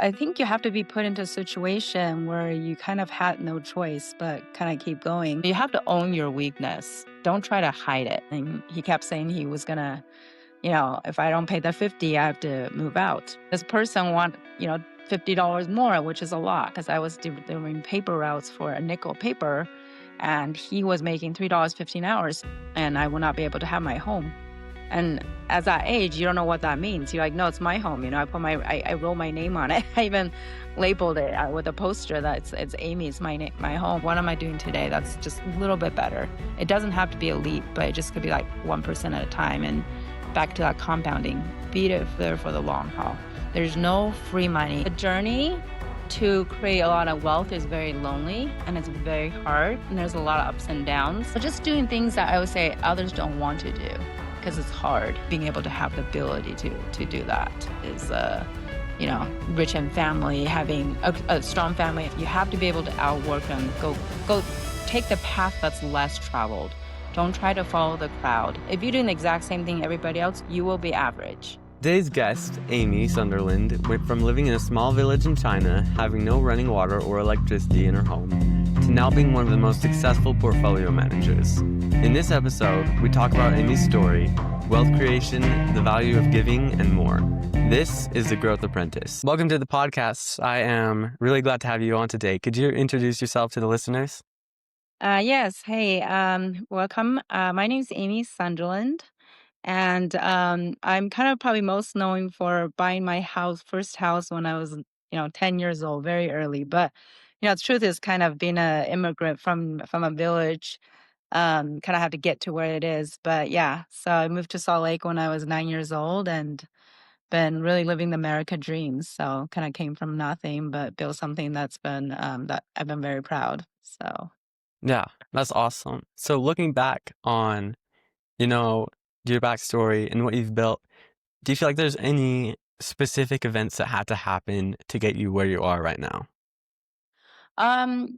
I think you have to be put into a situation where you kind of had no choice but kind of keep going. You have to own your weakness. Don't try to hide it. And he kept saying he was gonna, if I don't pay the 50, I have to move out. This person want, $50 more, which is a lot because I was doing paper routes for a nickel paper, and he was making $3.15 and I will not be able to have my home. And as that age, you don't know what that means. You're like, no, it's my home. I wrote my name on it. I even labeled it with a poster that it's Amy's my home. What am I doing today? That's just a little bit better. It doesn't have to be a leap, but it just could be like 1% at a time. And back to that compounding, be there for the long haul. There's no free money. The journey to create a lot of wealth is very lonely and it's very hard. And there's a lot of ups and downs. But just doing things that I would say others don't want to do, because it's hard. Being able to have the ability to do that is, rich in family, having a strong family. You have to be able to outwork them. Go take the path that's less traveled. Don't try to follow the crowd. If you're doing the exact same thing everybody else, you will be average. Today's guest, Amy Sunderland, went from living in a small village in China, having no running water or electricity in her home, to now being one of the most successful portfolio managers. In this episode, we talk about Amy's story, wealth creation, the value of giving, and more. This is The Growth Apprentice. Welcome to the podcast. I am really glad to have you on today. Could you introduce yourself to the listeners? Yes. Hey, welcome. My name is Amy Sunderland. And I'm kind of probably most known for buying my first house when I was, 10 years old, very early. But, the truth is kind of being an immigrant from a village, kind of have to get to where it is. But yeah, so I moved to Salt Lake when I was 9 years old and been really living the America dream. So kind of came from nothing, but built something that's been, that I've been very proud. So. Yeah, that's awesome. So looking back on, you know, your backstory and what you've built, do you feel like there's any specific events that had to happen to get you where you are right now?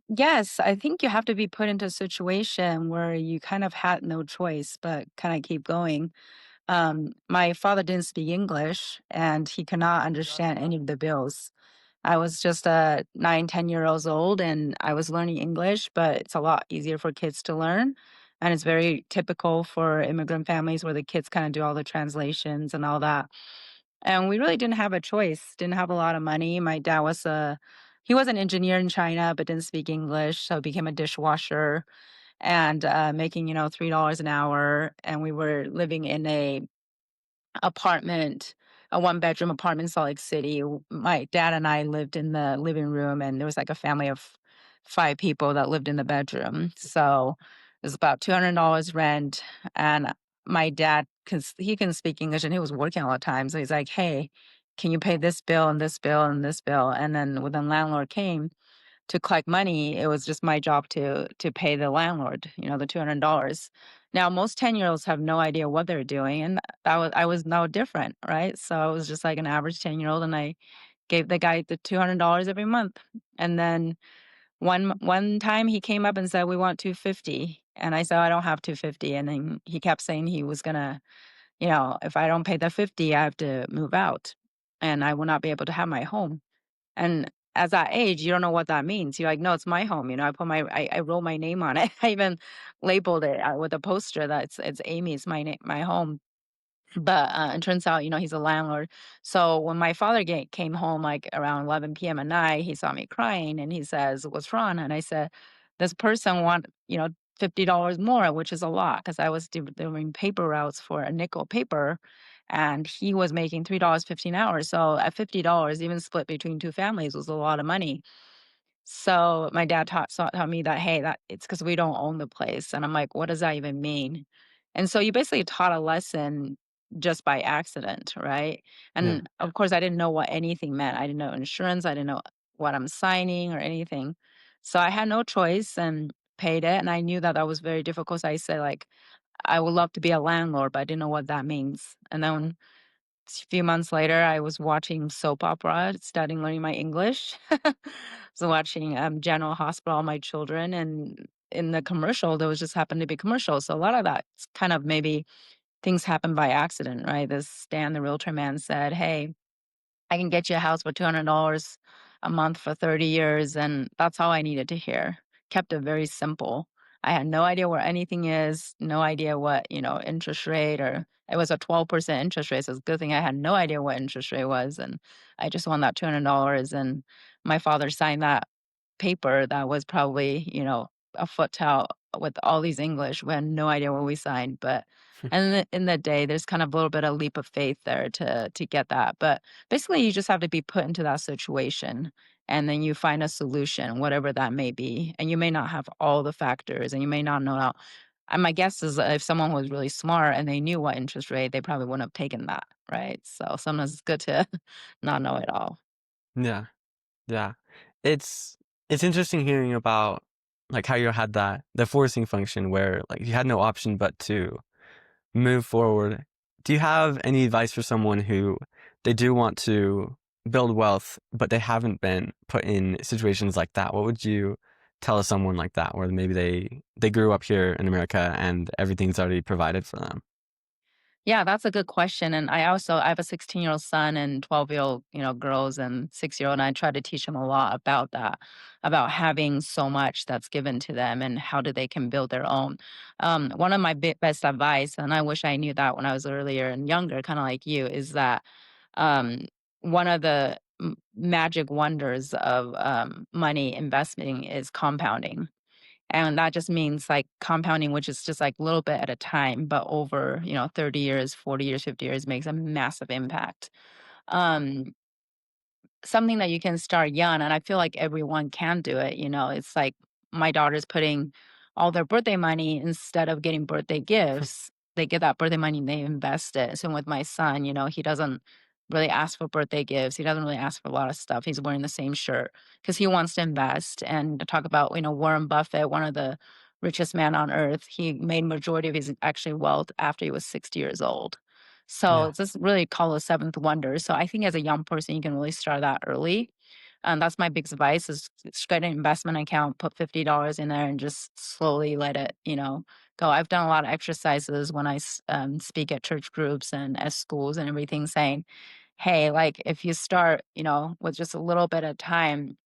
Yes, I think you have to be put into a situation where you kind of had no choice but kind of keep going. My father didn't speak English and he could not understand any of the bills. I was just 9, 10 years old and I was learning English, but it's a lot easier for kids to learn. And it's very typical for immigrant families where the kids kind of do all the translations and all that. And we really didn't have a choice, didn't have a lot of money. My dad he was an engineer in China, but didn't speak English. So became a dishwasher and making, $3 an hour. And we were living in apartment, a one-bedroom apartment in Salt Lake City. My dad and I lived in the living room, and there was like a family of 5 people that lived in the bedroom. So it was about $200 rent. And my dad, because he can speak English and he was working all the time, so he's like, "Hey, can you pay this bill and this bill and this bill?" And then when the landlord came to collect money, it was just my job to pay the landlord, the $200. Now, most 10-year-olds have no idea what they're doing, and I was no different, right? So I was just like an average 10-year-old, and I gave the guy the $200 every month. And then one time he came up and said, "We want 250." And I said, "I don't have 250." And then he kept saying he was gonna, if I don't pay the 50, I have to move out and I will not be able to have my home. And as that age, you don't know what that means. You're like, no, it's my home. I wrote my name on it. I even labeled it with a poster that it's Amy's my home. But it turns out, he's a landlord. So when my father came home like around 11 p.m. at night, he saw me crying and he says, "What's wrong?" And I said, "This person want, $50 more," which is a lot because I was doing paper routes for a nickel paper, and he was making $3.15 So at $50, even split between two families, was a lot of money. So my dad taught me that, hey, that it's because we don't own the place. And I'm like, what does that even mean? And so you basically taught a lesson just by accident, right? Yeah. And of course, I didn't know what anything meant. I didn't know insurance. I didn't know what I'm signing or anything. So I had no choice and paid it. And I knew that that was very difficult. So I said, like, I would love to be a landlord, but I didn't know what that means. And then a few months later, I was watching soap opera, studying, learning my English. So watching General Hospital, all my children, and in the commercial, there was just happened to be commercials. So a lot of that's kind of maybe things happen by accident, right? This Stan, the realtor man, said, "Hey, I can get you a house for $200 a month for 30 years, and that's all I needed to hear. Kept it very simple. I had no idea where anything is, no idea what, interest rate or it was a 12% interest rate, so it's a good thing I had no idea what interest rate was, and I just won that $200, and my father signed that paper that was probably, a foot tall with all these English. We had no idea what we signed, but and in the day, there's kind of a little bit of leap of faith there to get that, but basically, you just have to be put into that situation, and then you find a solution, whatever that may be, and you may not have all the factors, and you may not know how and my guess is that if someone was really smart and they knew what interest rate, they probably wouldn't have taken that, right? So sometimes it's good to not know it all. Yeah, yeah. It's it's interesting hearing about, like, how you had the forcing function where, like, you had no option but to move forward. Do you have any advice for someone who they do want to build wealth, but they haven't been put in situations like that? What would you tell someone like that, where maybe they grew up here in America and everything's already provided for them? Yeah, that's a good question, and I have a 16-year-old son and 12-year-old, girls and 6-year-old, and I try to teach them a lot about that, about having so much that's given to them and how do they can build their own. One of my best advice, and I wish I knew that when I was earlier and younger, kinda like you, is that, um, one of the magic wonders of, money investing is compounding. And that just means like compounding, which is just like a little bit at a time, but over, 30 years, 40 years, 50 years makes a massive impact. Um, Something that you can start young, and I feel like everyone can do it, it's like my daughter's putting all their birthday money instead of getting birthday gifts, they get that birthday money and they invest it. So with my son, he doesn't really ask for birthday gifts. He doesn't really ask for a lot of stuff. He's wearing the same shirt because he wants to invest. And to talk about, Warren Buffett, one of the richest man on earth, he made majority of his actually wealth after he was 60 years old. So Yeah, it's just really called a seventh wonder. So I think as a young person, you can really start that early. And that's my big advice is just get an investment account, put $50 in there and just slowly let it, go. I've done a lot of exercises when speak at church groups and at schools and everything saying, hey, like if you start, with just a little bit of time,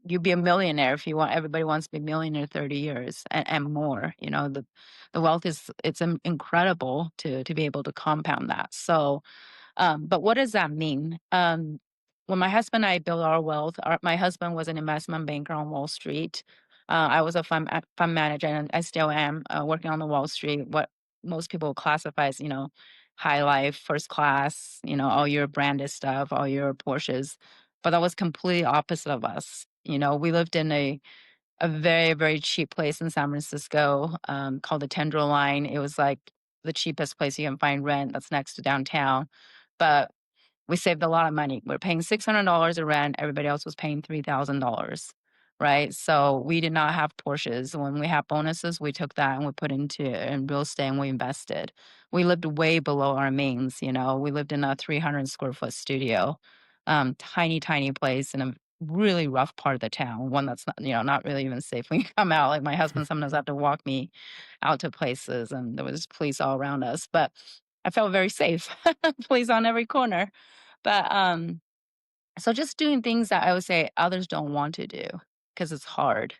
you'd be a millionaire if you want everybody wants to be a millionaire 30 years and more. The wealth is it's incredible to be able to compound that. So but what does that mean? When my husband and I built our wealth, my husband was an investment banker on Wall Street. I was a fund manager, and I still am working on the Wall Street. What most people classify as, high life, first class, all your branded stuff, all your Porsches. But that was completely opposite of us. We lived in a very, very cheap place in San Francisco, called the Tenderloin. It was like the cheapest place you can find rent that's next to downtown. But we saved a lot of money. We're paying $600 a rent. Everybody else was paying $3,000, right? So we did not have Porsches. When we had bonuses, we took that and we put into in real estate and we invested. We lived way below our means. We lived in a 300 square foot studio, tiny, tiny place in a really rough part of the town, one that's not, not really even safe when you come out. Like my husband sometimes have to walk me out to places and there was police all around us. But I felt very safe. Police on every corner. But, so just doing things that I would say others don't want to do because it's hard,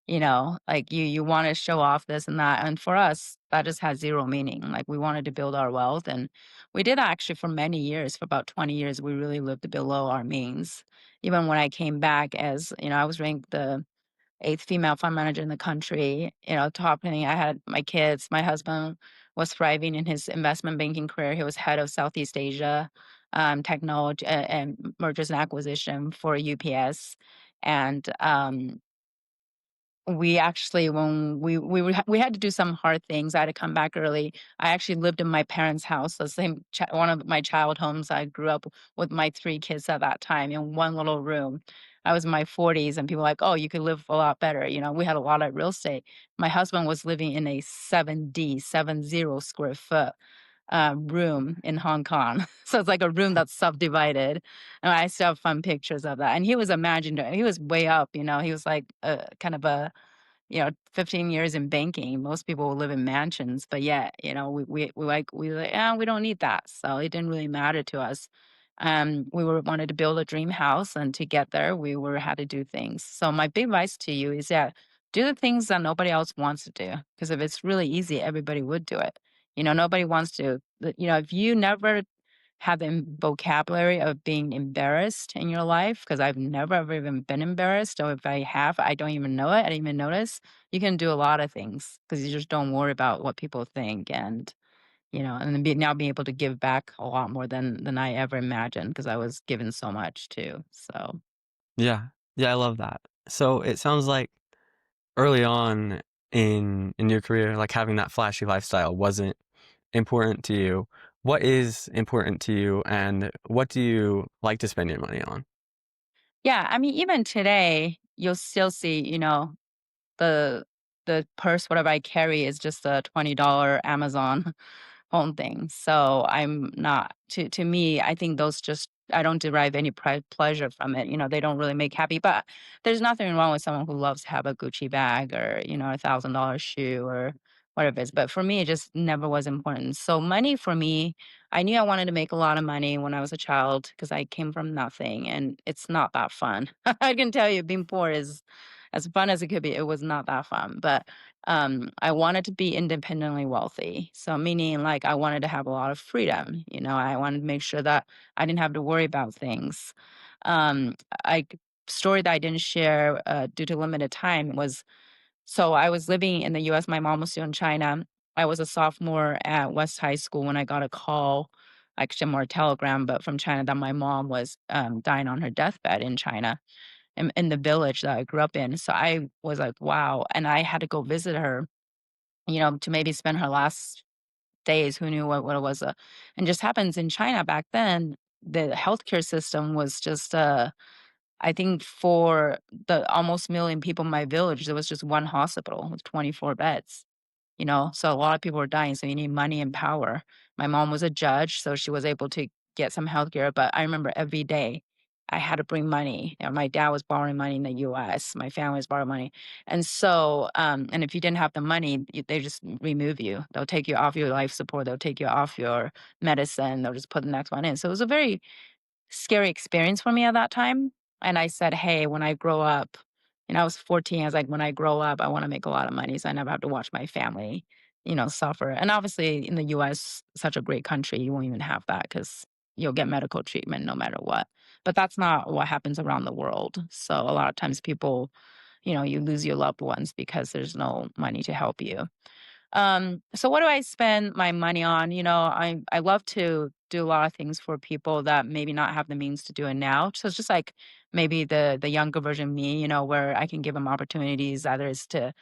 like you wanna show off this and that, and for us, that just has 0 meaning, like, we wanted to build our wealth, and we did that actually for many years, for about 20 years, we really lived below our means. Even when I came back as I was ranked the 8th female fund manager in the country, topping I had my kids, my husband was thriving in his investment banking career, he was head of Southeast Asia, technology and mergers and acquisition for UPS, and, we actually when we had to do some hard things, I had to come back early. I actually lived in my parents' house, the same one of my child homes. I grew up with my 3 kids at that time in one little room. I was in my 40s and people were like, "Oh, you could live a lot better." We had a lot of real estate. My husband was living in a 70 square foot room in Hong Kong. So it's like a room that's subdivided. And I still have fun pictures of that. And he was imaginary. He was way up, he was like a kind of a, 15 years in banking. Most people will live in mansions, but yet, we like, we like, yeah, we don't need that. So it didn't really matter to us. We were wanted to build a dream house, and to get there, we were had to do things. So my big advice to you is that do the things that nobody else wants to do. Because if it's really easy, everybody would do it. Nobody wants to. If you never have the vocabulary of being embarrassed in your life, because I've never ever even been embarrassed, or if I have, I don't even know it. I didn't even notice. You can do a lot of things because you just don't worry about what people think, and then now being able to give back a lot more than I ever imagined because I was given so much too. So Yeah. Yeah, I love that. So it sounds like early on in your career, like having that flashy lifestyle wasn't important to you. What is important to you, and what do you like to spend your money on? yeah, I mean, even today, you'll still see, the the purse, whatever I carry, is just a $20 Amazon home thing. So I'm not to me, I think those just I don't derive any pleasure from it. They don't really make happy. But there's nothing wrong with someone who loves to have a Gucci bag or, $1,000 shoe or whatever it is. But for me, it just never was important. So money for me, I knew I wanted to make a lot of money when I was a child because I came from nothing and it's not that fun. I can tell you being poor is as fun as it could be. It was not that fun. But I wanted to be independently wealthy. So meaning like I wanted to have a lot of freedom. I wanted to make sure that I didn't have to worry about things. Um, I story that I didn't share due to limited time was so I was living in the U.S. My mom was still in China. I was a sophomore at West High School when I got a call, actually more a telegram, but from China that my mom was dying on her deathbed in China in the village that I grew up in. So I was like, wow. And I had to go visit her, to maybe spend her last days. Who knew what it was? And just happens in China back then, the healthcare system was just, I think for the almost million people in my village, there was just one hospital with 24 beds. So a lot of people were dying, so you need money and power. My mom was a judge, so she was able to get some healthcare, but I remember every day I had to bring money. My dad was borrowing money in the US, my family was borrowing money. And so, and if you didn't have the money, they just remove you. They'll take you off your life support, they'll take you off your medicine, they'll just put the next one in. So it was a very scary experience for me at that time, and I said, "Hey, when I grow up," I was 14, I was like, "When I grow up, I wanna make a lot of money so I never have to watch my family, suffer." And obviously, in the US, such a great country, you won't even have that because 'cause you'll get medical treatment no matter what. But that's not what happens around the world. So a lot of times people, you lose your loved ones because there's no money to help you. So what do I spend my money on? I love to do a lot of things for people that maybe not have the means to do it now. So it's just like maybe the younger version of me, where I can give them opportunities, either is to,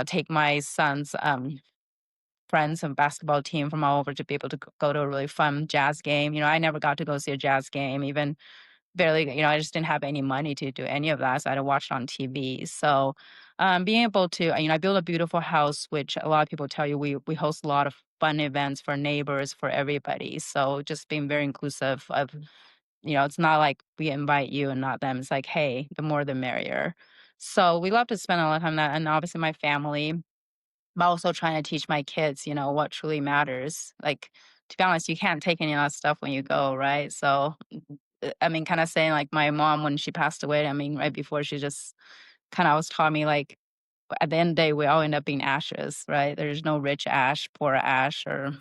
take my son's friends and basketball team from all over to be able to go to a really fun jazz game. I never got to go see a jazz game, even barely, I just didn't have any money to do any of that, so I had to watch it on TV. So, being able to, I built a beautiful house, which a lot of people tell you we host a lot of fun events for neighbors, for everybody. So just being very inclusive of, it's not like we invite you and not them. It's like, hey, the more the merrier. So we love to spend a lot of time on that, and obviously my family. I'm also trying to teach my kids, what truly matters. Like, to be honest, you can't take any of that stuff when you go, right? So, I mean, kinda saying, like, my mom, when she passed away, I mean, right before she just kinda always taught me, like, at the end of the day, we all end up being ashes, right? There's no rich ash, poor ash, or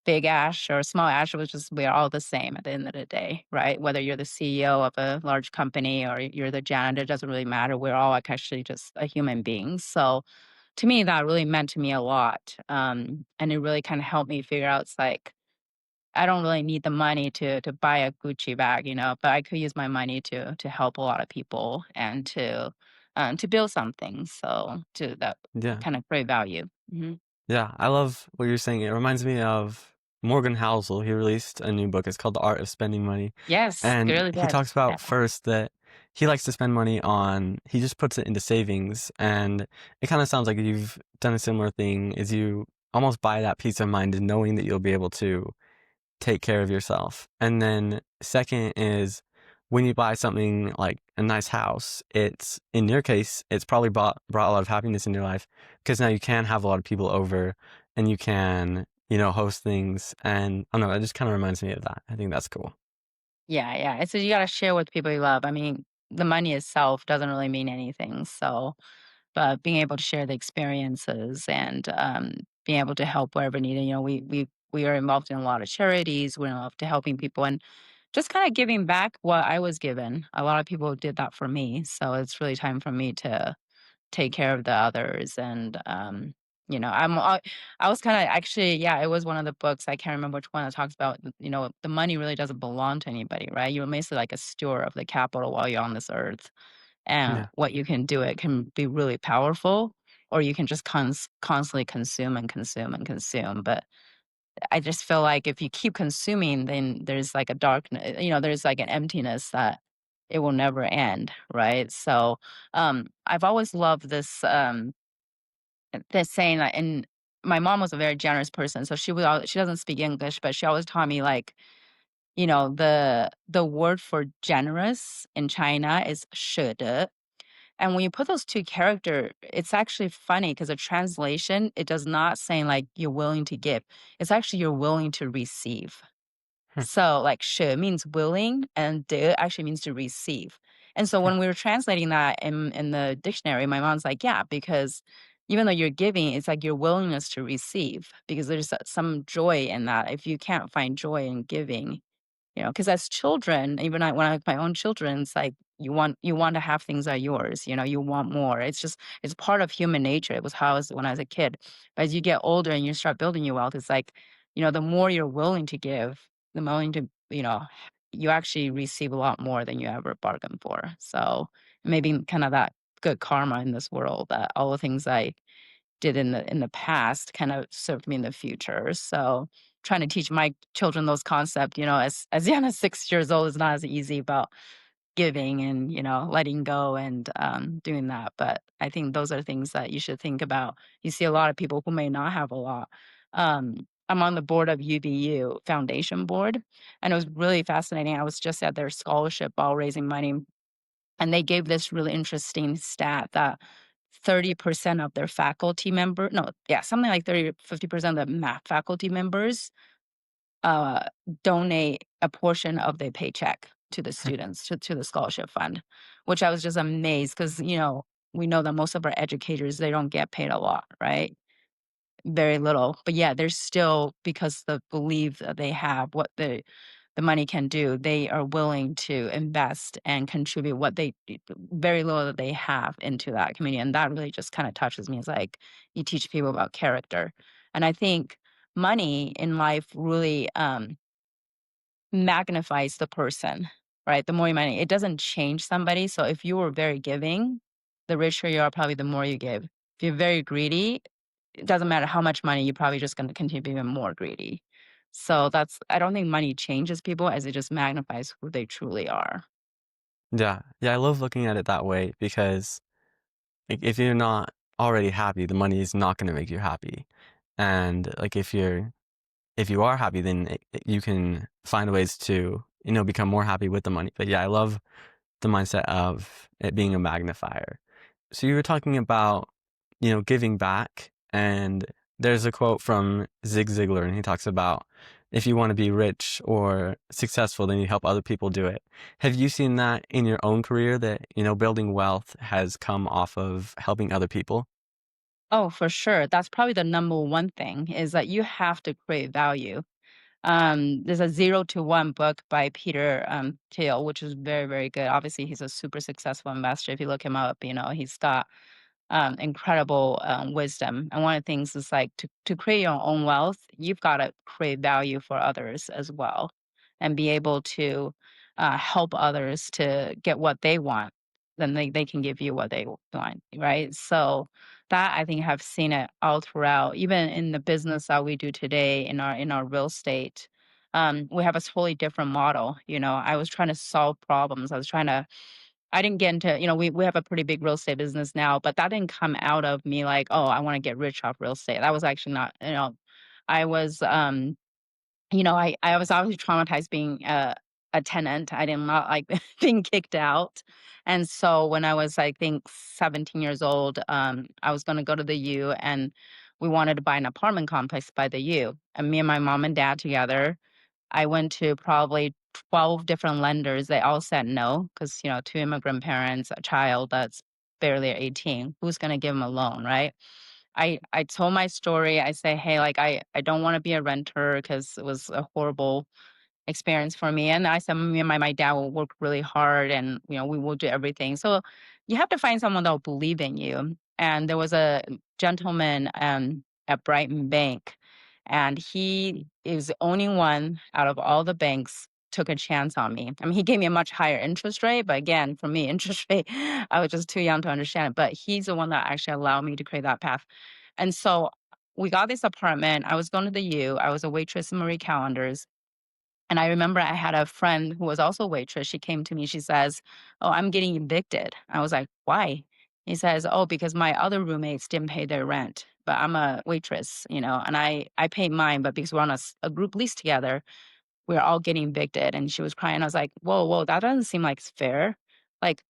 big ash or small ash. It was just we're all the same at the end of the day, right? Whether you're the CEO of a large company or you're the janitor, it doesn't really matter. We're all, like, actually just a human being. So, to me, that really meant to me a lot, and it really kinda helped me figure out, it's like, I don't really need the money to buy a Gucci bag, but I could use my money to help a lot of people and to build something, so to that Yeah. kind of great value. Mhm. Yeah, I love what you're saying. It reminds me of Morgan Housel. He released a new book. It's called The Art of Spending Money. Yes, And really he good. talks Yeah. about first that he likes to spend money on, he just puts it into savings. And it kind of sounds like you've done a similar thing, is you almost buy that peace of mind in knowing that you'll be able to take care of yourself. And then second is when you buy something like a nice house, it's in your case, it's probably brought a lot of happiness in your life because now you can have a lot of people over and you can, host things. And I don't know, it just kind of reminds me of that. I think that's cool. Yeah, yeah. It's you gotta share with people you love. I mean, the money itself doesn't really mean anything. So, but being able to share the experiences and being able to help wherever needed. We are involved in a lot of charities. We're involved to helping people and just kind of giving back what I was given. A lot of people did that for me. So it's really time for me to take care of the others and I was kind of actually, yeah, it was one of the books. I can't remember which one that talks about, the money really doesn't belong to anybody, right? You're basically like a steward of the capital while you're on this earth, and Yeah. what you can do, it can be really powerful, or you can just constantly consume and consume and consume. But I just feel like if you keep consuming, then there's like a darkness, there's like an emptiness that it will never end, right? So, I've always loved this saying that, and my mom was a very generous person, so she doesn't speak English, but she always taught me like, the word for generous in China is 舍得. And when you put those 2 character, it's actually funny because the translation, it does not say like you're willing to give. It's actually you're willing to receive. Hmm. So, like, 舍 means willing, and 得 actually means to receive. And so Hmm. when we were translating that in the dictionary, my mom's like, "Yeah, because even though you're giving, it's like your willingness to receive, because there's some joy in that. If you can't find joy in giving, because as children, even when I have my own children, it's like you want to have things that are yours, you want more. It's part of human nature. It was how I was when I was a kid. But as you get older and you start building your wealth, it's like, the more you're willing to give, the more you actually receive a lot more than you ever bargained for. So maybe kind of that good karma in this world, that all the things I did in the past kind of served me in the future. So trying to teach my children those concepts, as young as 6 years old is not as easy about giving and, letting go and doing that. But I think those are things that you should think about. You see a lot of people who may not have a lot. I'm on the board of UVU Foundation Board, and it was really fascinating. I was just at their scholarship ball raising money, and they gave this really interesting stat that 30% of their faculty member no, yeah, something like 30 to 50% of the math faculty members, uh, donate a portion of their paycheck to the students, to the scholarship fund, which I was just amazed because, we know that most of our educators, they don't get paid a lot, right? Very little, but yeah, there's still, because the belief that they have what the money can do, they are willing to invest and contribute what they very little that they have into that community, and that really just kinda touches me. It's like you teach people about character, and I think money in life really, magnifies the person, right? The more money, it doesn't change somebody. So if you were very giving, the richer you are, probably the more you give. If you're very greedy, it doesn't matter how much money, you're probably just gonna continue being more greedy. So I don't think money changes people as it just magnifies who they truly are. Yeah. Yeah, I love looking at it that way because, like, if you're not already happy, the money is not gonna make you happy. And, like, if you are happy, then you can find ways to, become more happy with the money. But yeah, I love the mindset of it being a magnifier. So you were talking about, giving back, and there's a quote from Zig Ziglar, and he talks about if you want to be rich or successful, then you help other people do it. Have you seen that in your own career that, building wealth has come off of helping other people? Oh, for sure. That's probably the number one thing, is that you have to create value. There's a Zero to One book by Peter Thiel, which is very, very good. Obviously, he's a super successful investor. If you look him up, he's got incredible wisdom. And one of the things is like to create your own wealth, you've got to create value for others as well, and be able to help others to get what they want. Then they can give you what they want, right? So that, I think, have seen it all throughout, even in the business that we do today in our real estate. We have a totally different model. I was trying to solve problems. I didn't get into, we have a pretty big real estate business now, but that didn't come out of me like, oh, I want to get rich off real estate. That was actually not, I was, I was obviously traumatized being a tenant. I did not like being kicked out. And so when I was, I think, 17 years old, I was going to go to the U, and we wanted to buy an apartment complex by the U. And me and my mom and dad together, I went to probably 12 different lenders. They all said no because, two immigrant parents, a child that's barely 18, who's going to give them a loan, right? I told my story. I say, hey, like I don't want to be a renter because it was a horrible experience for me. And I said, me and my dad will work really hard and, we will do everything. So you have to find someone that will believe in you. And there was a gentleman at Brighton Bank, and he is the only one out of all the banks took a chance on me. I mean, he gave me a much higher interest rate, but again, for me, interest rate, I was just too young to understand it. But he's the one that actually allowed me to create that path. And so we got this apartment. I was going to the U. I was a waitress in Marie Callender's. And I remember I had a friend who was also a waitress. She came to me. She says, "Oh, I'm getting evicted." I was like, "Why?" He says, "Oh, because my other roommates didn't pay their rent, but I'm a waitress, and I paid mine, but because we're on a group lease together, we're all getting evicted." And she was crying. I was like, "Whoa, whoa, that doesn't seem like it's fair. Like,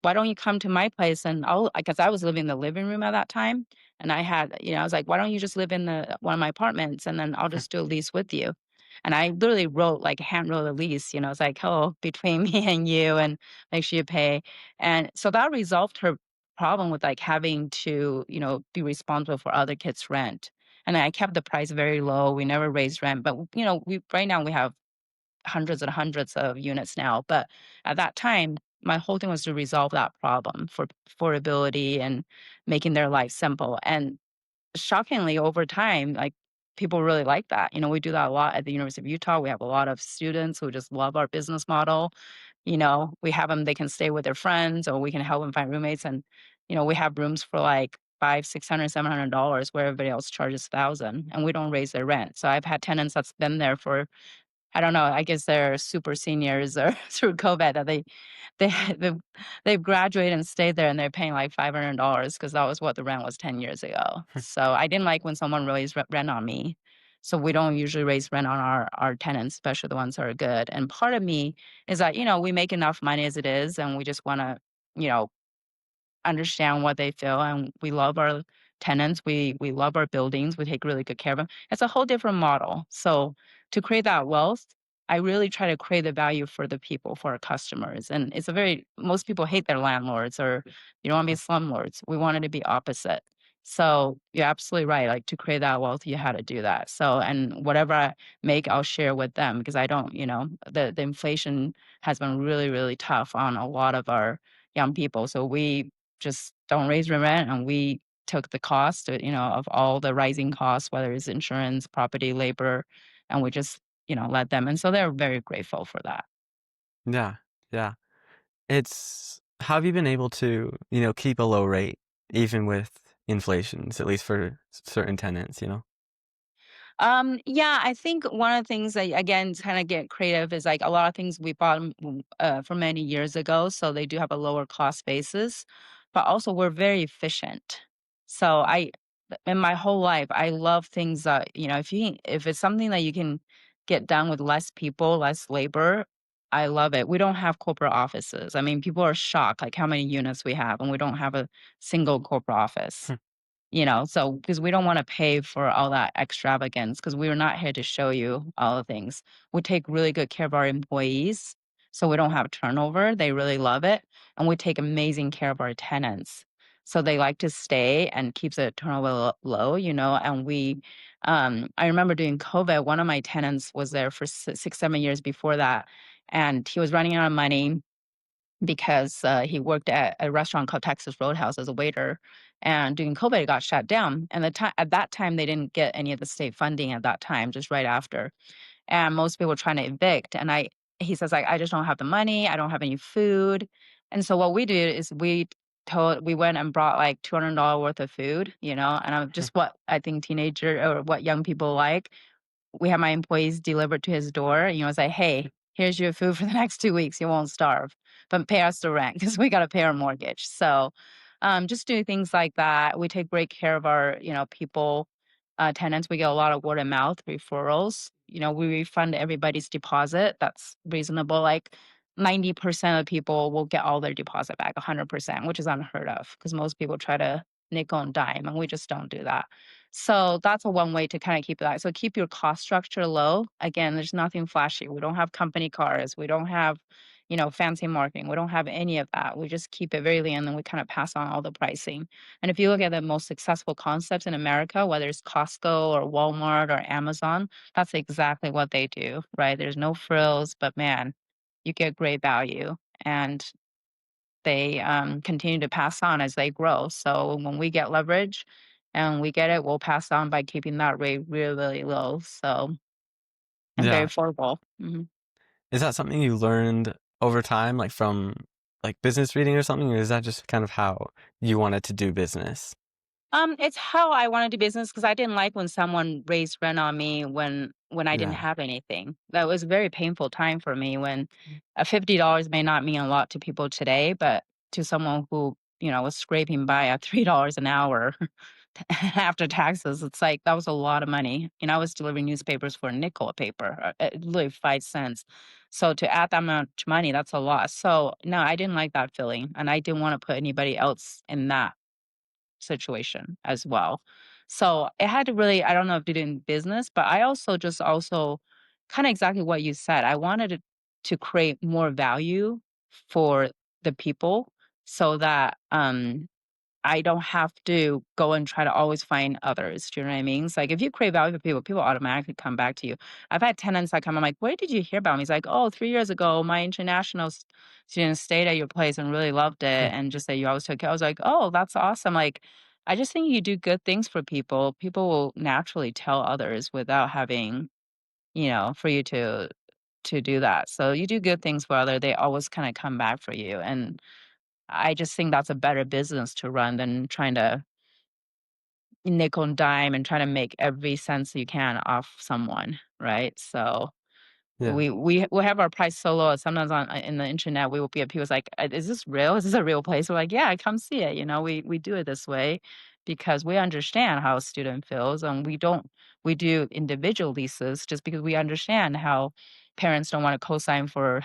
why don't you come to my place and I'll," because I was living in the living room at that time. And I had, I was like, "Why don't you just live in one of my apartments and then I'll just do a lease with you?" And I literally wrote, like, hand wrote a lease, it's like, "Oh, between me and you, and make sure you pay." And so that resolved her problem with, like, having to, be responsible for other kids' rent. And I kept the price very low. We never raised rent, but, we right now we have hundreds and hundreds of units now. But at that time, my whole thing was to resolve that problem for affordability and making their life simple. And shockingly, over time, like, people really like that. We do that a lot at the University of Utah. We have a lot of students who just love our business model. We have them, they can stay with their friends, or we can help them find roommates. And, we have rooms for like five, $600, $700 where everybody else charges 1,000, and we don't raise their rent. So I've had tenants that's been there for, I don't know, I guess they're super seniors or through COVID that they they've they've graduated and stayed there, and they're paying like $500 because that was what the rent was 10 years ago. So I didn't like when someone raised rent on me. So we don't usually raise rent on our tenants, especially the ones that are good. And part of me is that, we make enough money as it is, and we just wanna, you know, understand what they feel, and we love our tenants, we love our buildings, we take really good care of them. It's a whole different model. So to create that wealth, I really try to create the value for the people, for our customers. And it's a very most people hate their landlords, or you don't want to be slumlords. We want it to be opposite. So you're absolutely right. Like, to create that wealth, you had to do that. So, and whatever I make, I'll share with them, because I don't, the inflation has been really, really tough on a lot of our young people. So we just don't raise the rent, and we took the cost, of all the rising costs, whether it's insurance, property, labor, and we just, let them. And so they're very grateful for that. Yeah, yeah. It's how have you been able to, keep a low rate even with inflations, at least for certain tenants? Yeah, I think one of the things that, again, to kind of get creative, is like a lot of things we bought for many years ago, so they do have a lower cost basis, but also we're very efficient. So in my whole life, I love things that, if it's something that you can get done with less people, less labor, I love it. We don't have corporate offices. I mean, people are shocked, like, how many units we have, and we don't have a single corporate office. So because we don't wanna pay for all that extravagance, because we are not here to show you all the things. We take really good care of our employees, so we don't have turnover. They really love it, and we take amazing care of our tenants. So they like to stay and keeps the turnover low, and I remember during COVID, one of my tenants was there for 6, 7 years before that, and he was running out of money because he worked at a restaurant called Texas Roadhouse as a waiter. And during COVID, it got shut down. And at that time, they didn't get any of the state funding at that time, just right after. And most people were trying to evict. And he says, like, "I just don't have the money. I don't have any food." And so what we did is we went and brought like $200 worth of food, and I'm just what I think teenager or what young people like. We have my employees deliver to his door, say, "Hey, here's your food for the next 2 weeks. You won't starve, but pay us the rent because we got to pay our mortgage." So, just do things like that. We take great care of our, people, tenants. We get a lot of word of mouth referrals. We refund everybody's deposit. That's reasonable. Like, 90% of people will get all their deposit back, 100%, which is unheard of because most people try to nickel and dime, and we just don't do that. So that's a one way to kinda keep that. So keep your cost structure low. Again, there's nothing flashy. We don't have company cars. We don't have, fancy marketing. We don't have any of that. We just keep it very lean, and then we kinda pass on all the pricing. And if you look at the most successful concepts in America, whether it's Costco or Walmart or Amazon, that's exactly what they do, right? There's no frills, but man, you get great value, and they, continue to pass on as they grow. So when we get leverage and we get it, we'll pass on by keeping that rate really, really low, so and very Yeah. affordable. Mhm. Is that something you learned over time, like from like business reading or something, or is that just kind of how you wanted to do business? It's how I wanna do business because I didn't like when someone raised rent on me when I didn't Yeah. have anything. That was a very painful time for me when, $50 may not mean a lot to people today, but to someone who, was scraping by at $3 an hour after taxes, it's like, that was a lot of money. I was delivering newspapers for a nickel a paper, literally 5 cents. So to add that much money, that's a lot. So, no, I didn't like that feeling, and I didn't wanna put anybody else in that situation as well. So it had to really, I don't know if to do in business, but I also kind of exactly what you said. I wanted to create more value for the people so that I don't have to go and try to always find others. Do you know what I mean? It's like if you create value for people, people automatically come back to you. I've had tenants that come, I'm like, where did you hear about me? He's like, oh, 3 years ago, my international students stayed at your place and really loved it and just that you always took care. I was like, oh, that's awesome. Like, I just think you do good things for people. People will naturally tell others without having, for you to do that. So you do good things for other, they always kind of come back for you. And I just think that's a better business to run than trying to nickel and dime and try to make every cent you can off someone, right? So Yeah. we have our price so low. Sometimes on in the internet, we will be people's like, "Is this real? Is this a real place?" We're like, "Yeah, come see it." We do it this way because we understand how a student feels, and we do individual leases just because we understand how parents don't want to co-sign for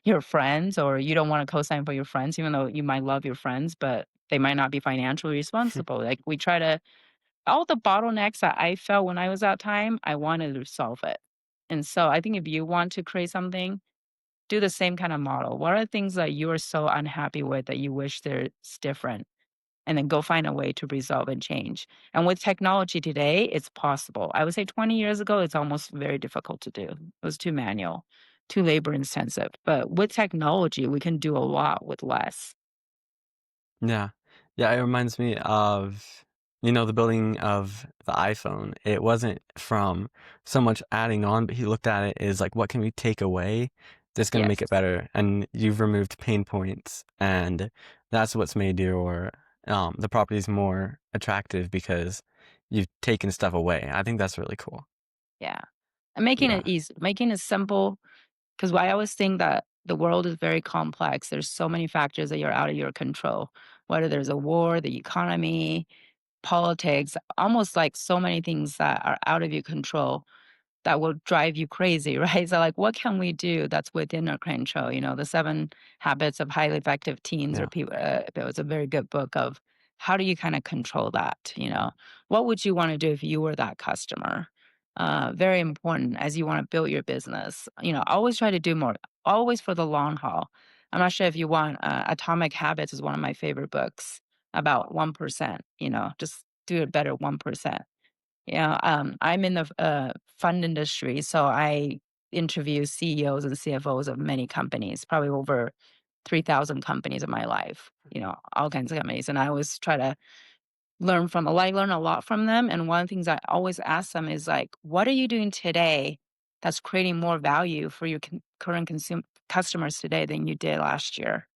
your friends, or you don't want to co-sign for your friends, even though you might love your friends, but they might not be financially responsible. Like we try to all the bottlenecks that I felt when I was that time, I wanted to solve it. And so I think if you want to create something, do the same kind of model. What are things that you are so unhappy with that you wish there's different? And then go find a way to resolve and change. And with technology today, it's possible. I would say 20 years ago, it's almost very difficult to do. It was too manual, too labor intensive. But with technology, we can do a lot with less. Yeah. Yeah, it reminds me of, the building of the iPhone. It wasn't from so much adding on, but he looked at it as like, what can we take away that's going to make it Yes. better? And you've removed pain points, and that's what's made your the properties more attractive because you've taken stuff away. I think that's really cool. Yeah. And making Yeah. it easy, making it simple. Because I always think that the world is very complex. There's so many factors that are out of your control, whether there's a war, the economy, politics, almost like so many things that are out of your control that will drive you crazy, right? So, like, what can we do that's within our control? The Seven Habits of Highly Effective Teens, or Yeah. people. It was a very good book of how do you kind of control that. What would you want to do if you were that customer? Very important as you want to build your business. Always try to do more. Always for the long haul. I'm not sure if you want. Atomic Habits is one of my favorite books about 1%. Just do it better 1%. Yeah, I'm in the fund industry, so I interview CEOs and CFOs of many companies, probably over 3,000 companies in my life, all kinds of companies. And I always try to learn a lot from them. And one of the things I always ask them is like, what are you doing today that's creating more value for your current customers today than you did last year?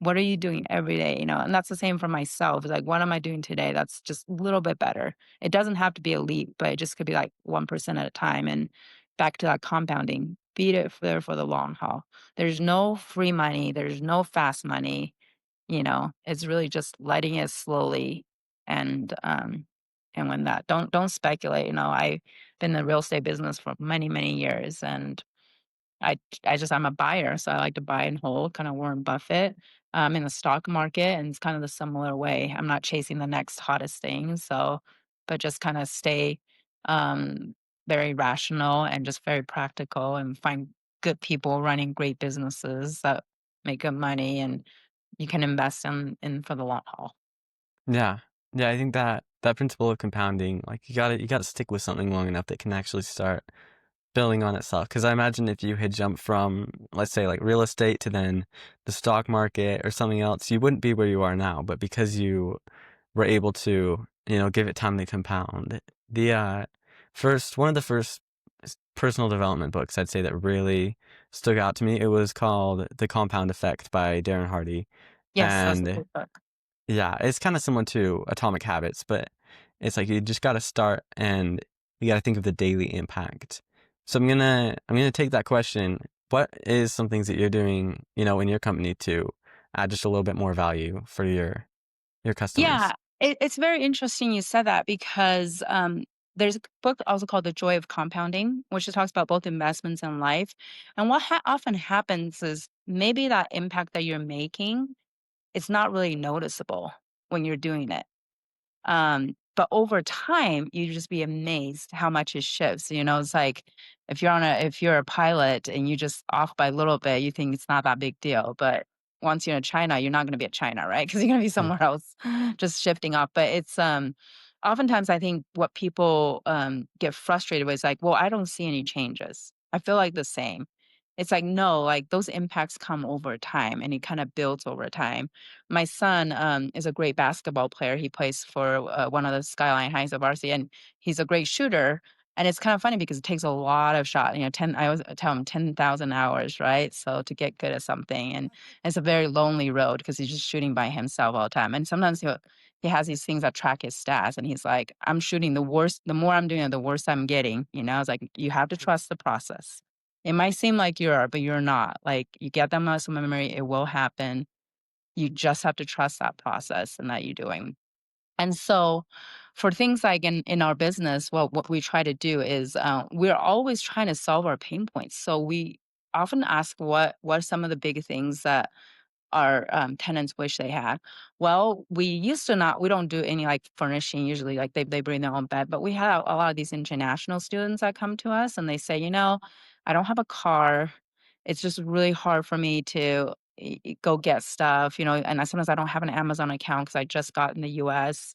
What are you doing every day, And that's the same for myself. It's like, what am I doing today that's just a little bit better? It doesn't have to be a leap, but it just could be like 1% at a time. And back to that compounding, beat it there for the long haul. There's no free money. There's no fast money. It's really just letting it slowly and when that don't speculate. I've been in the real estate business for many, many years, and I'm a buyer, so I like to buy and hold, kinda Warren Buffett, in the stock market, and it's kind of the similar way. I'm not chasing the next hottest thing, so but just kind of stay um, very rational and just very practical and find good people running great businesses that make good money and you can invest in for the long haul. Yeah. Yeah, I think that that principle of compounding, like you gotta stick with something long enough that can actually start building on itself. Because I imagine if you had jumped from, let's say, like real estate to then the stock market or something else, you wouldn't be where you are now. But because you were able to, give it time to compound, the one of the first personal development books I'd say that really stuck out to me, it was called The Compound Effect by Darren Hardy. Yes, that's a And good book. yeah, it's kind of similar to Atomic Habits, but it's like you just got to start and you got to think of the daily impact. So I'm gonna take that question. What is some things that you're doing, in your company to add just a little bit more value for your Yeah, customers? it's very interesting you said that because there's a book also called The Joy of Compounding, which talks about both investments and life. And what often happens is maybe that impact that you're making, it's not really noticeable when you're doing it. But over time, you just be amazed how much it shifts. It's like if you're a pilot and you just off by a little bit, you think it's not that big deal. But once you're in China, you're not going to be at China, right? Because you're going to be Yeah. somewhere else, just shifting up. But it's oftentimes I think what people get frustrated with is like, well, I don't see any changes. I feel like the same. It's like no, like those impacts come over time, and it kind of builds over time. My son, is a great basketball player. He plays for, one of the Skyline Heights of varsity, and he's a great shooter, and it's kind of funny because it takes a lot of shot, 10 I always tell him 10,000 hours, right? So to get good at something, and it's a very lonely road because he's just shooting by himself all the time, and sometimes he has these things that track his stats, and he's like, "I'm shooting the worst the more I'm doing it, the worse I'm getting," It's like, "You have to trust the process." It might seem like you are, but you're not. Like, you get that muscle memory, it will happen. You just have to trust that process and that you're doing. And so for things like in our business, what we try to do is we're always trying to solve our pain points. So we often ask what are some of the big things that our tenants wish they had. Well, we don't do any like furnishing usually, like they bring their own bed, but we have a lot of these international students that come to us and they say, I don't have a car. It's just really hard for me to go get stuff, and sometimes I don't have an Amazon account because I just got in the US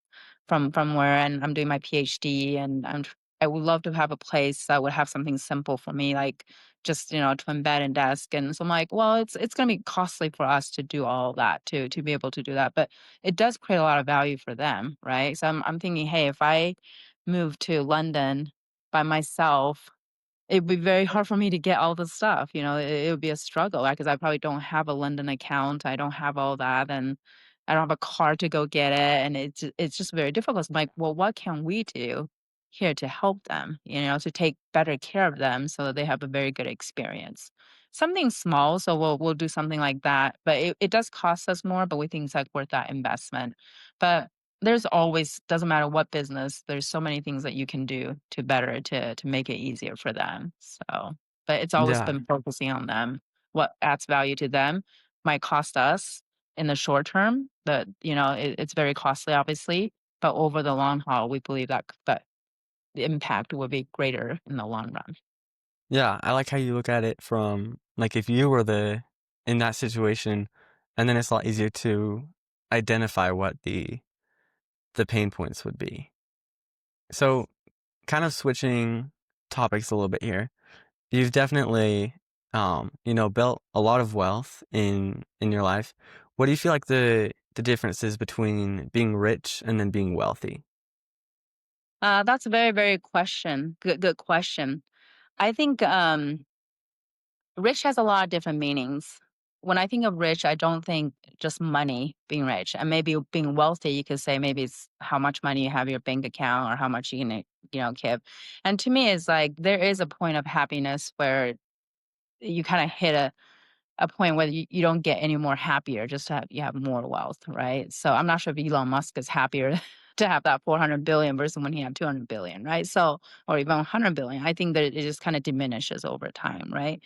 from where and I'm doing my PhD and I would love to have a place that would have something simple for me, like just, twin bed and desk. And so I'm like, well, it's gonna be costly for us to do all that to be able to do that. But it does create a lot of value for them, right? So I'm thinking, hey, if I move to London by myself, it'd be very hard for me to get all the stuff, it would be a struggle, because I probably don't have a London account, I don't have all that, and I don't have a car to go get it, and it's just very difficult. So I'm like, "Well, what can we do here to help them?" To take better care of them so that they have a very good experience. Something small, so we'll do something like that, but it does cost us more, but we think it's, like, worth that investment. But there's always doesn't matter what business, there's so many things that you can do to better it to make it easier for them, so but it's always Yeah. been focusing on them. What adds value to them might cost us in the short term, but, it's very costly, obviously, but over the long haul, we believe that the impact will be greater in the long run. Yeah, I like how you look at it from like if you were the in that situation, and then it's a lot easier to identify what the pain points would be. So, kind of switching topics a little bit here. You've definitely built a lot of wealth in your life. What do you feel like the difference is between being rich and then being wealthy? That's a very, very good question. I think, rich has a lot of different meanings. When I think of rich, I don't think just money being rich. And maybe being wealthy, you could say maybe it's how much money you have in your bank account or how much you can, give. And to me, it's like there is a point of happiness where you kind of hit a point where you don't get any more happier just to have you have more wealth, right? So I'm not sure if Elon Musk is happier to have that 400 billion versus when he had 200 billion, right? So, or even 100 billion. I think that it just kind of diminishes over time, right?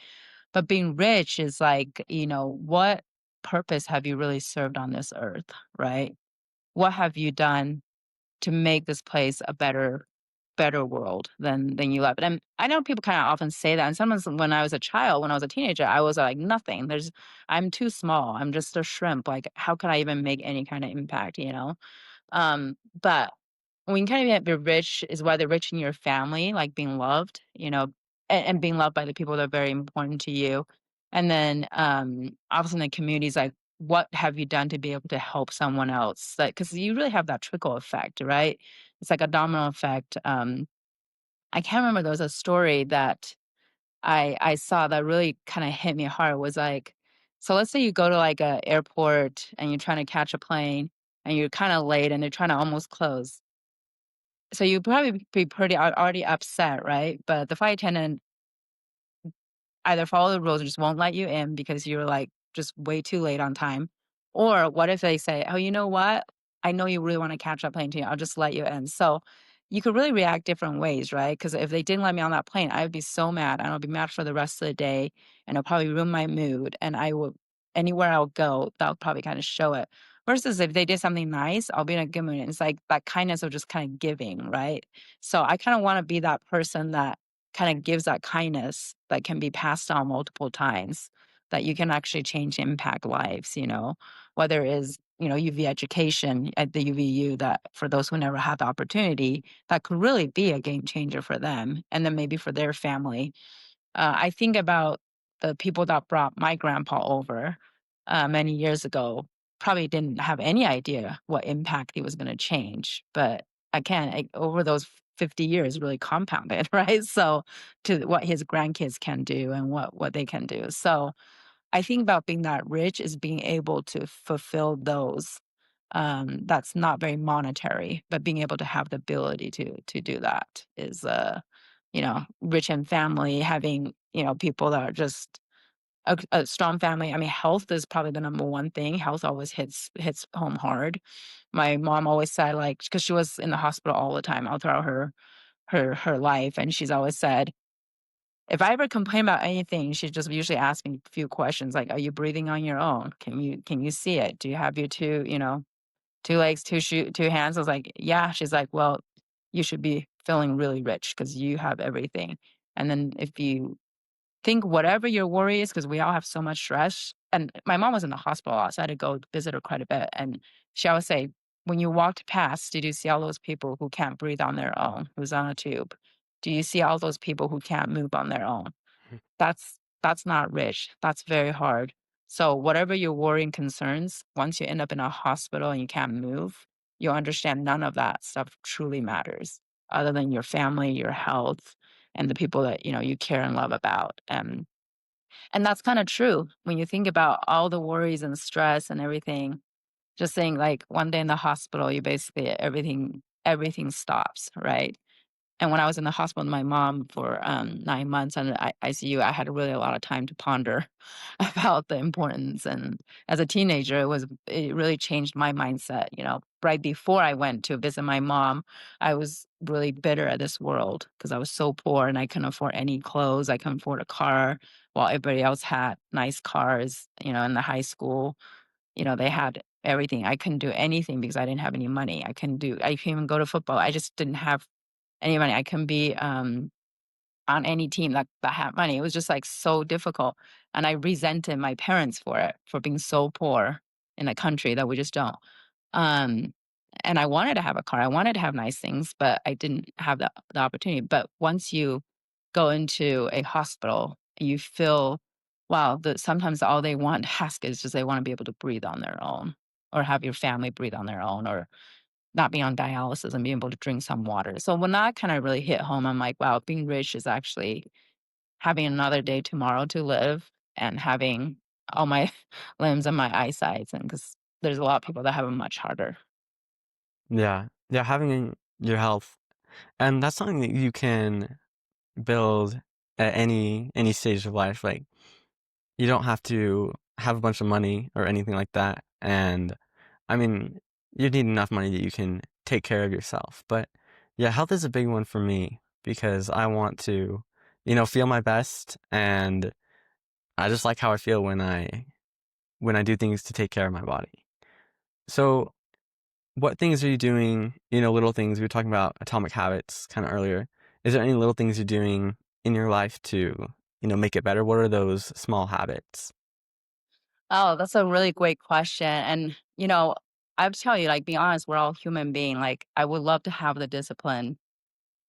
But being rich is like, what purpose have you really served on this earth, right? What have you done to make this place a better world than you left it. And I know people kinda often say that, and sometimes when I was a child, when I was a teenager, I was like, "Nothing. I'm too small. I'm just a shrimp. Like, how could I even make any kinda impact," you know? But when you kind of get rich is whether rich in your family, like being loved, and being loved by the people that are very important to you. And then obviously in the communities, like what have you done to be able to help someone else? Like, because you really have that trickle effect, right? It's like a domino effect. I can't remember. There was a story that I saw that really kind of hit me hard. Was like, so let's say you go to like a airport and you're trying to catch a plane and you're kind of late and they're trying to almost close, so you'd probably be pretty already upset, right? But the flight attendant either follow the rules or just won't let you in because you're, like, just way too late on time. Or what if they say, "Oh, you know what? I know you really wanna catch that plane too. I'll just let you in." So, you could really react different ways, right? Because if they didn't let me on that plane, I would be so mad, and I'll be mad for the rest of the day, and it'll probably ruin my mood, and I will anywhere I'll go, that'll probably kinda show it. Versus if they did something nice, I'll be in a good mood, and it's like that kindness of just kinda giving, right? So, I kinda wanna be that person that kinda gives that kindness that can be passed on multiple times, that you can actually change, impact lives, whether it is, UV education at the UVU that for those who never had the opportunity, that could really be a game changer for them, and then maybe for their family. I think about the people that brought my grandpa over, many years ago, probably didn't have any idea what impact he was gonna change, but over those 50 years really compounded, right? So, to what his grandkids can do and what they can do. So, I think about being that rich is being able to fulfill those, that's not very monetary, but being able to have the ability to do that is, rich in family, having, people that are just a strong family. I mean, health is probably the number one thing. Health always hits home hard. My mom always said, like, because she was in the hospital all the time all throughout her life, and she's always said, if I ever complain about anything, she just usually asks me a few questions like, "Are you breathing on your own? Can you see it? Do you have your 2 legs, 2 hands?" I was like, "Yeah." She's like, "Well, you should be feeling really rich because you have everything. And then if you think whatever your worry is, because we all have so much stress." And my mom was in the hospital a lot, so I had to go visit her quite a bit. And she always say, "When you walked past, did you see all those people who can't breathe on their own, who's on a tube? Do you see all those people who can't move on their own? That's not rich. That's very hard. So whatever your worry and concerns, once you end up in a hospital and you can't move, you'll understand none of that stuff truly matters other than your family, your health, and the people that, you care and love about. And that's kind of true when you think about all the worries and stress and everything. Just saying like one day in the hospital, you basically everything stops, right? And when I was in the hospital with my mom for 9 months on the ICU, I had really a lot of time to ponder about the importance. And as a teenager, it really changed my mindset. Right before I went to visit my mom, I was really bitter at this world because I was so poor and I couldn't afford any clothes. I couldn't afford a car while everybody else had nice cars. In the high school, they had everything. I couldn't do anything because I didn't have any money. I couldn't even go to football. I just didn't have any money. I couldn't be, on any team that had money. It was just, like, so difficult, and I resented my parents for it, for being so poor in a country that we just don't. Um, and I wanted to have a car. I wanted to have nice things, but I didn't have the opportunity. But once you go into a hospital, you feel, wow, sometimes all they want to ask is just they wanna be able to breathe on their own or have your family breathe on their own or not be on dialysis and being able to drink some water. So when that kinda really hit home, I'm like, wow, being rich is actually having another day tomorrow to live and having all my limbs and my eyesight, and because there's a lot of people that have it much harder. Yeah. Yeah, having your health, and that's something that you can build at any stage of life. Like, you don't have to have a bunch of money or anything like that. And I mean, you need enough money that you can take care of yourself. But yeah, health is a big one for me because I want to, feel my best, and I just like how I feel when I do things to take care of my body. So what things are you doing, little things, we were talking about atomic habits kinda earlier. Is there any little things you're doing in your life to, make it better? What are those small habits? Oh, that's a really great question. And, I would tell you, like, be honest, we're all human being. Like, I would love to have the discipline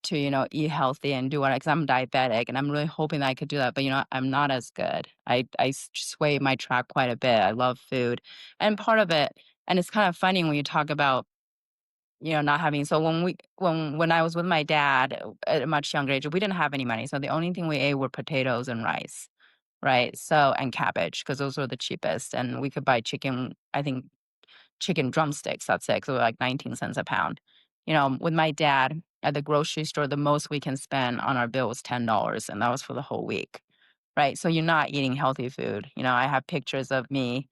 to, eat healthy and do what because I'm diabetic and I'm really hoping that I could do that. But, I'm not as good. I sway my track quite a bit. I love food. And part of it, and it's kind of funny when you talk about, not having, so when I was with my dad at a much younger age, we didn't have any money. So the only thing we ate were potatoes and rice. Right, so and cabbage because those were the cheapest, and we could buy chicken I think chicken drumsticks, that's it, 'cause they were like 19 cents a pound. With my dad at the grocery store, the most we can spend on our bill was $10, and that was for the whole week, right? So you're not eating healthy food. I have pictures of me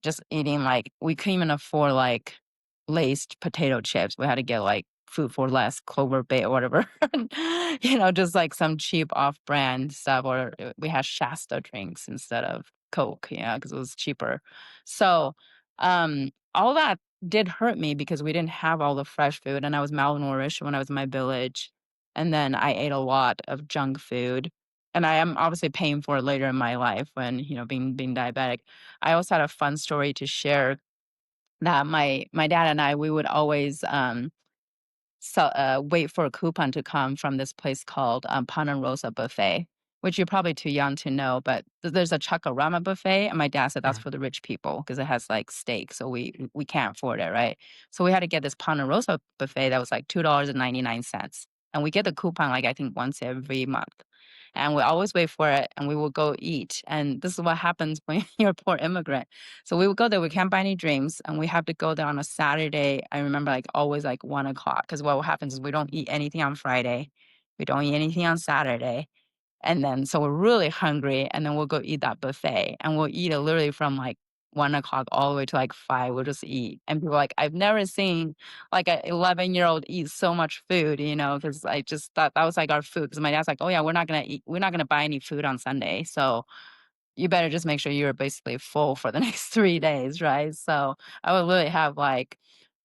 just eating, like we couldn't even afford, like, laced potato chips. We had to get, like, Food for Less, Clover Bay, or whatever. Just, like, some cheap off-brand stuff, or, we had Shasta drinks instead of Coke, because it was cheaper. So, all that did hurt me because we didn't have all the fresh food, and I was malnourished when I was in my village, and then I ate a lot of junk food, and I am obviously paying for it later in my life when, being diabetic. I also had a fun story to share that my dad and I, we would always, wait for a coupon to come from this place called, Pana Rosa Buffet, which you're probably too young to know, but there's a Chakarama buffet, and my dad said that's Uh, for the rich people because it has, like, steak, so we can't afford it, right? So we had to get this Pana Rosa buffet that was, like, $2.99, and we get the coupon, like, I think once every month, and we always wait for it, and we will go eat, and this is what happens when you're a poor immigrant. So we would go there, we can't buy any drinks, and we have to go there on a Saturday. I remember, like, always, like, 1 o'clock, because what happens is we don't eat anything on Friday, we don't eat anything on Saturday, and then so we're really hungry, and then we'll go eat that buffet, and we'll eat it literally from, like, 1 o'clock all the way to, like, 5, we'll just eat, and people are like, "I've never seen, like, a 11-year-old eat so much food," because I just thought that was, like, our food. Because my dad's like, "Oh, yeah, we're not gonna buy any food on Sunday, so you better just make sure you're basically full for the next 3 days," right? So, I would literally have, like,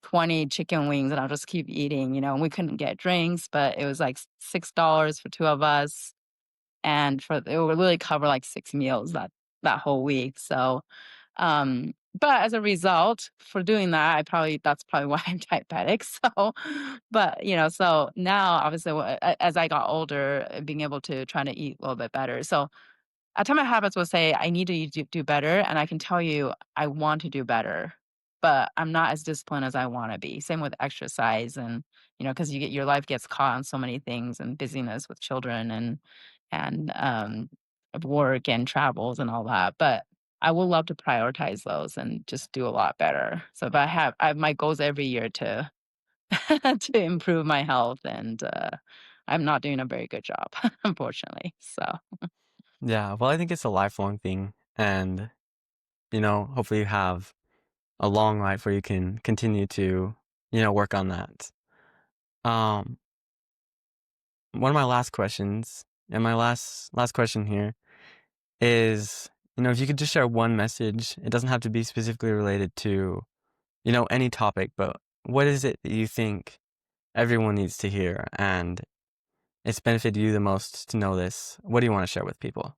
20 chicken wings, and I'll just keep eating, and we couldn't get drinks, but it was, like, $6 for 2 of us, and it would really cover, like, 6 meals that whole week, so, but as a result, for doing that, that's probably why I'm diabetic, so but, so now, obviously, as I got older, being able to try to eat a little bit better, so Atomic Habits will say, "I need to do better," and I can tell you I want to do better, but I'm not as disciplined as I wanna be. Same with exercise and, because your life gets caught on so many things and busyness with children and work and travels and all that, but I would love to prioritize those and just do a lot better. So if I have my goals every year to to improve my health, and, I'm not doing a very good job, unfortunately, so yeah, well, I think it's a lifelong thing, and, hopefully you have a long life where you can continue to, work on that. Um, One of my last questions, and my last question here is, if you could just share one message, it doesn't have to be specifically related to, any topic, but what is it that you think everyone needs to hear and it's benefited you the most to know this? What do you want to share with people?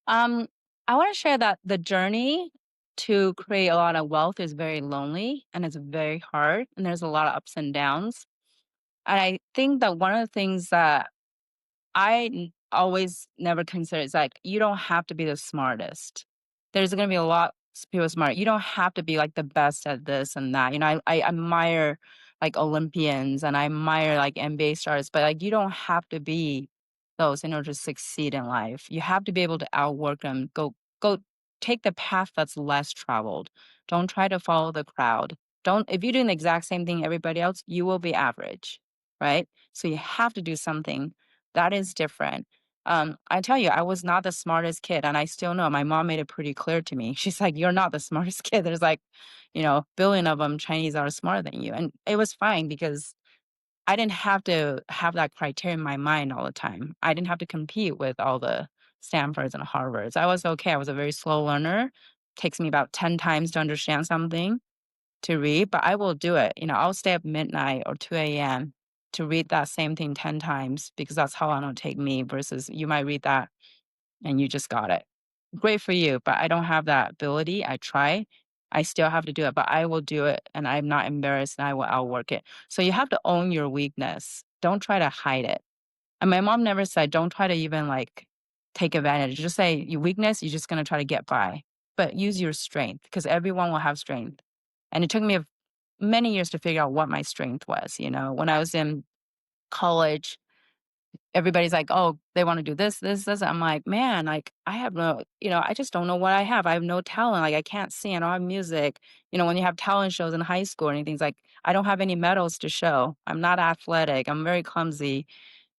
Um, I want to share that the journey to create a lot of wealth is very lonely and it's very hard, and there's a lot of ups and downs. And I think that one of the things that always never consider is like you don't have to be the smartest. There's going to be a lot of people smart. You don't have to be like the best at this and that. I admire like Olympians and I admire like NBA stars, but like you don't have to be those in order to succeed in life. You have to be able to outwork them. Go take the path that's less traveled. Don't try to follow the crowd. Don't if you're doing the exact same thing everybody else, you will be average, right? So you have to do something that is different. I tell you, I was not the smartest kid, and I still know. My mom made it pretty clear to me. She's like, "You're not the smartest kid. There's like, billion of them Chinese are smarter than you," and it was fine because I didn't have to have that criteria in my mind all the time. I didn't have to compete with all the Stanfords and Harvards. I was okay. I was a very slow learner. Takes me about 10 times to understand something. to read, but I will do it. I'll stay up midnight or 2 a.m. to read that same thing 10 times because that's how long it'll take me versus you might read that and you just got it. Great for you, but I don't have that ability. I try. I still have to do it, but I will do it and I'm not embarrassed and I will outwork it. So you have to own your weakness. Don't try to hide it. And my mom never said, don't try to even like take advantage. Just say your weakness, you're just going to try to get by, but use your strength because everyone will have strength. And it took me many years to figure out what my strength was. When I was in college, everybody's like, "Oh, they wanna do this, this, this." I'm like, "Man, like, I have no I just don't know what I have. I have no talent, like, I can't sing, I don't have music." When you have talent shows in high school or anything, it's like, I don't have any medals to show. I'm not athletic, I'm very clumsy.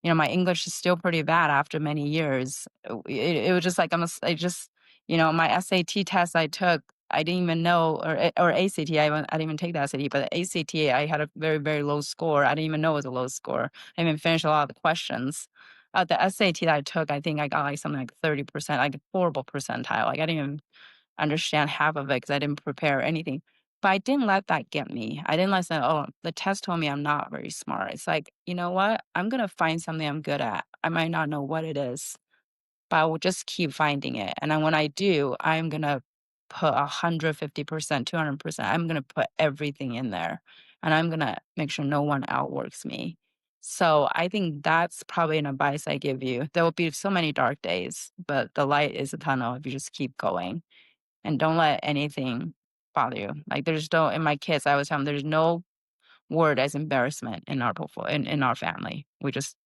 My English is still pretty bad after many years. It was just like I just my SAT test I took, I didn't even know or ACT, I didn't even take the SAT, but the ACT, I had a very, very low score. I didn't even know it was a low score. I didn't even finish a lot of the questions. The SAT that I took, I think I got, like, something like 30%, like, a horrible percentile. Like, I didn't even understand half of it because I didn't prepare anything. But I didn't let that get me. I didn't let that, "Oh, the test told me I'm not very smart." It's like, "You know what? I'm gonna find something I'm good at. I might not know what it is, but I will just keep finding it, and then when I do, I'm gonna put 150%, 200%. I'm gonna put everything in there, and I'm gonna make sure no one outworks me." So, I think that's probably an advice I give you. There will be so many dark days, but the light is a tunnel if you just keep going, and don't let anything bother you. Like, there's no in my kids, I always tell them, "There's no word as embarrassment in our in our family. We just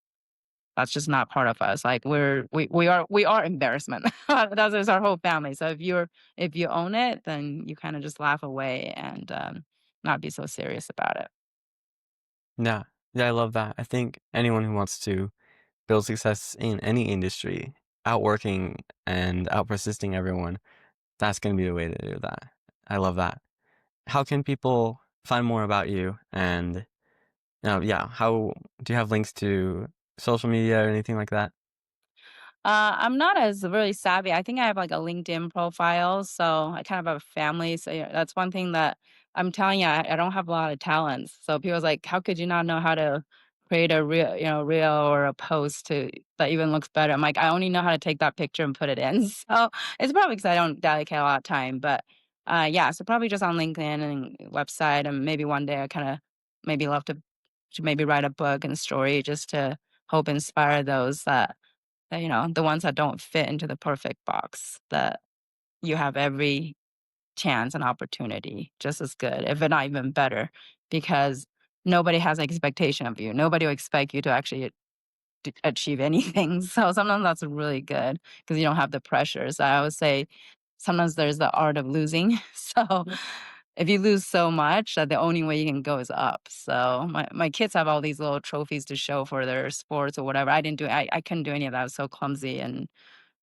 that's just not part of us. Like we are embarrassment. That's just our whole family. So if you own it, then you kind of just laugh away and not be so serious about it. Yeah. Yeah, I love that. I think anyone who wants to build success in any industry, outworking and outpersisting everyone, that's gonna be the way to do that. I love that. How can people find more about you? And, yeah, how do you have links to social media or anything like that? I'm not as really savvy. I think I have like a LinkedIn profile, so I kind of have a family. So yeah, that's one thing that I'm telling you, I don't have a lot of talents. So people's like, how could you not know how to create a reel or a post that even looks better? I'm like, I only know how to take that picture and put it in. So it's probably because I don't dedicate a lot of time. But yeah, so probably just on LinkedIn and website, and maybe one day I kind of maybe love to maybe write a book and story just to hope inspire those that, the ones that don't fit into the perfect box, that you have every chance and opportunity just as good, if not even better, because nobody has expectation of you. Nobody will expect you to actually achieve anything. So sometimes that's really good because you don't have the pressure. So I always say sometimes there's the art of losing. So if you lose so much that the only way you can go is up. So my kids have all these little trophies to show for their sports or whatever. I couldn't do any of that. I was so clumsy and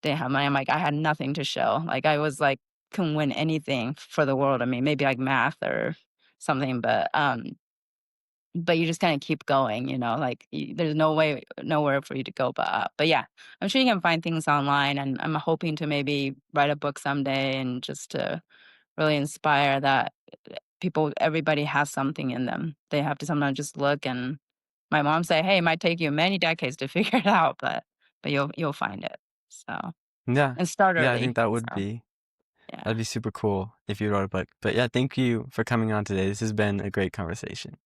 didn't have money. I'm like, I had nothing to show. Like I was like, couldn't win anything for the world. I mean, maybe like math or something, but you just kinda keep going, like, there's nowhere for you to go but up. But yeah, I'm sure you can find things online, and I'm hoping to maybe write a book someday and just to really inspire that everybody has something in them. They have to sometimes just look, and my mom say, "Hey, it might take you many decades to figure it out, but you'll find it." So Yeah. and start Yeah, I think early. that would So, be yeah. that'd be super cool if you wrote a book. But yeah, thank you for coming on today. This has been a great conversation.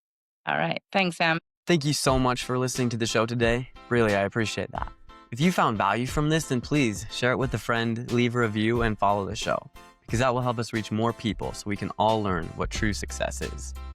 Alright. Thanks, Sam. Thank you so much for listening to the show today. Really, I appreciate that. If you found value from this, then please share it with a friend, leave a review, and follow the show, because that will help us reach more people so we can all learn what true success is.